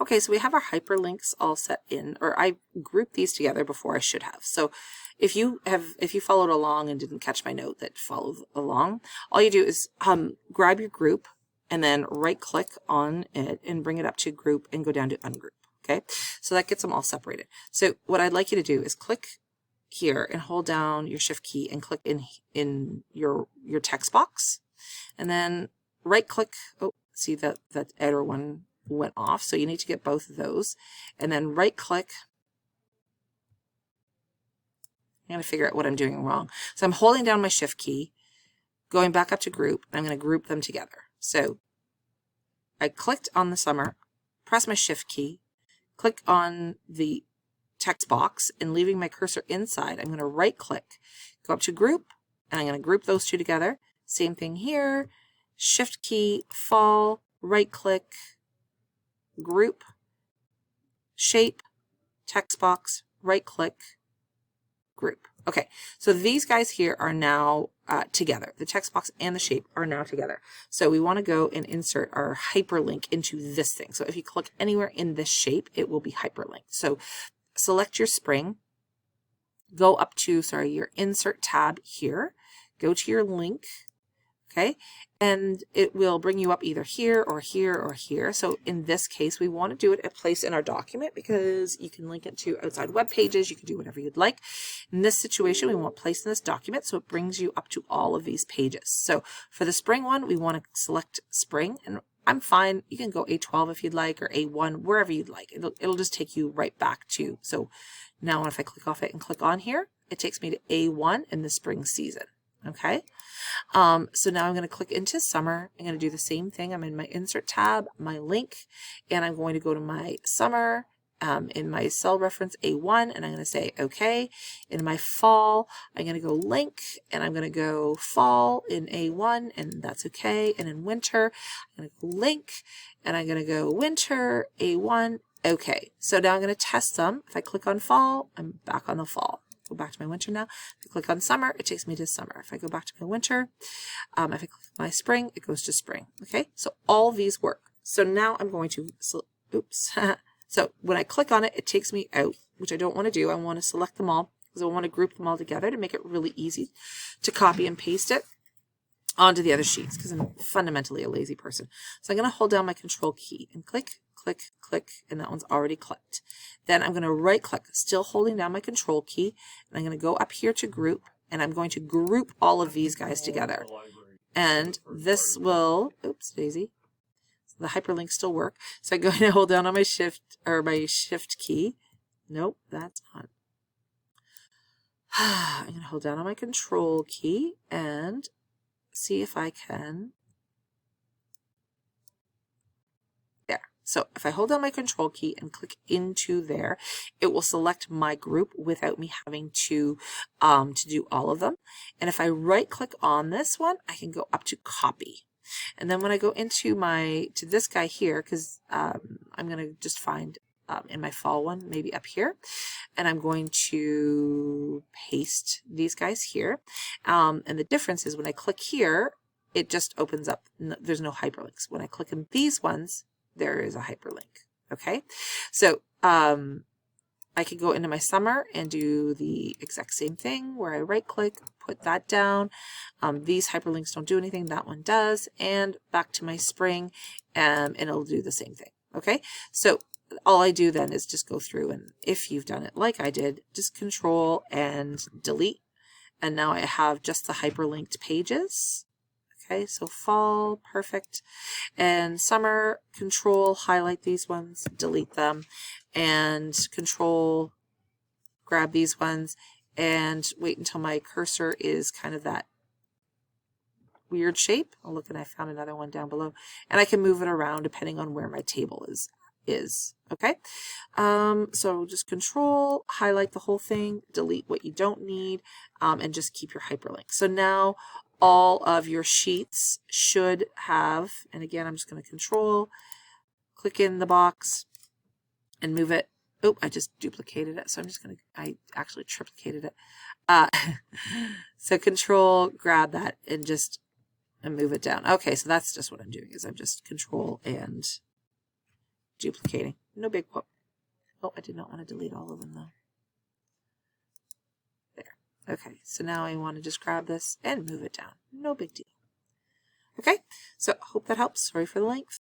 Okay, so we have our hyperlinks all set in, or I grouped these together before I should have. So if you followed along and didn't catch my note that followed along, all you do is grab your group and then right click on it and bring it up to group and go down to ungroup. Okay, so that gets them all separated. So what I'd like you to do is click here and hold down your shift key and click in your text box, and then right click. Oh, see that outer one went off, so you need to get both of those, and then right click. I'm going to figure out what I'm doing wrong. So I'm holding down my shift key, going back up to group, and I'm going to group them together. So I clicked on the summer, press my shift key, click on the text box, and leaving my cursor inside, I'm going to right click, go up to group, and I'm going to group those two together. Same thing here, shift key, fall, right click, group, shape, text box, right click, group. Okay, so these guys here are now together. The text box and the shape are now together. So we want to go and insert our hyperlink into this thing. So if you click anywhere in this shape, it will be hyperlinked. So select your spring, go up to, your insert tab here, go to your link, okay, and it will bring you up either here or here or here. So in this case, we want to do it a place in our document because you can link it to outside web pages. You can do whatever you'd like. In this situation, we want place in this document, so it brings you up to all of these pages. So for the spring one, we want to select spring, and I'm fine. You can go A12 if you'd like, or A1, wherever you'd like. It'll just take you right back to. So now if I click off it and click on here, it takes me to A1 in the spring season. Okay. So now I'm going to click into summer. I'm going to do the same thing. I'm in my insert tab, my link, and I'm going to go to my summer in my cell reference A1, and I'm going to say okay. In my fall, I'm going to go link, and I'm going to go fall in A1, and that's okay. And in winter, I'm going to go link, and I'm going to go winter A1. Okay. So now I'm going to test them. If I click on fall, I'm back on the fall. Go back to my winter now. If I click on summer, it takes me to summer. If I go back to my winter, if I click my spring, it goes to spring. Okay, so all these work. So now I'm going to, oops. So when I click on it, it takes me out, which I don't want to do. I want to select them all because I want to group them all together to make it really easy to copy and paste it onto the other sheets because I'm fundamentally a lazy person. So I'm going to hold down my control key and click, click, click, and that one's already clicked. Then I'm going to right click, still holding down my control key, and I'm going to go up here to group, and I'm going to group all of these guys together. And this will, oops, daisy, the hyperlinks still work. So I'm going to hold down on my shift key. Nope, that's on. I'm going to hold down on my control key and see if I can. There. So if I hold down my control key and click into there, it will select my group without me having to do all of them. And if I right click on this one, I can go up to copy. And then when I go into to this guy here, because I'm going to just find in my fall one, maybe up here, and I'm going to paste these guys here. And the difference is when I click here, it just opens up. There's no hyperlinks. When I click in these ones, there is a hyperlink. Okay, so I could go into my summer and do the exact same thing where I right click, put that down. These hyperlinks don't do anything, that one does, and back to my spring, and it'll do the same thing. Okay, so all I do then is just go through, and if you've done it like I did, just control and delete, and now I have just the hyperlinked pages. Okay, so fall, perfect, and summer, control, highlight these ones, delete them, and control, grab these ones, and wait until my cursor is kind of that weird shape. Oh, look, and I found another one down below, and I can move it around depending on where my table is. Okay, so just control, highlight the whole thing, delete what you don't need, and just keep your hyperlink. So now all of your sheets should have, and again, I'm just going to control, click in the box and move it. Oh, I just duplicated it. So I'm just going to, I actually triplicated it. So control, grab that and just move it down. Okay, so that's just what I'm doing is I'm just control and duplicating. No big whoop. Oh, I did not want to delete all of them though. There. Okay, so now I want to just grab this and move it down. No big deal. Okay, so hope that helps. Sorry for the length.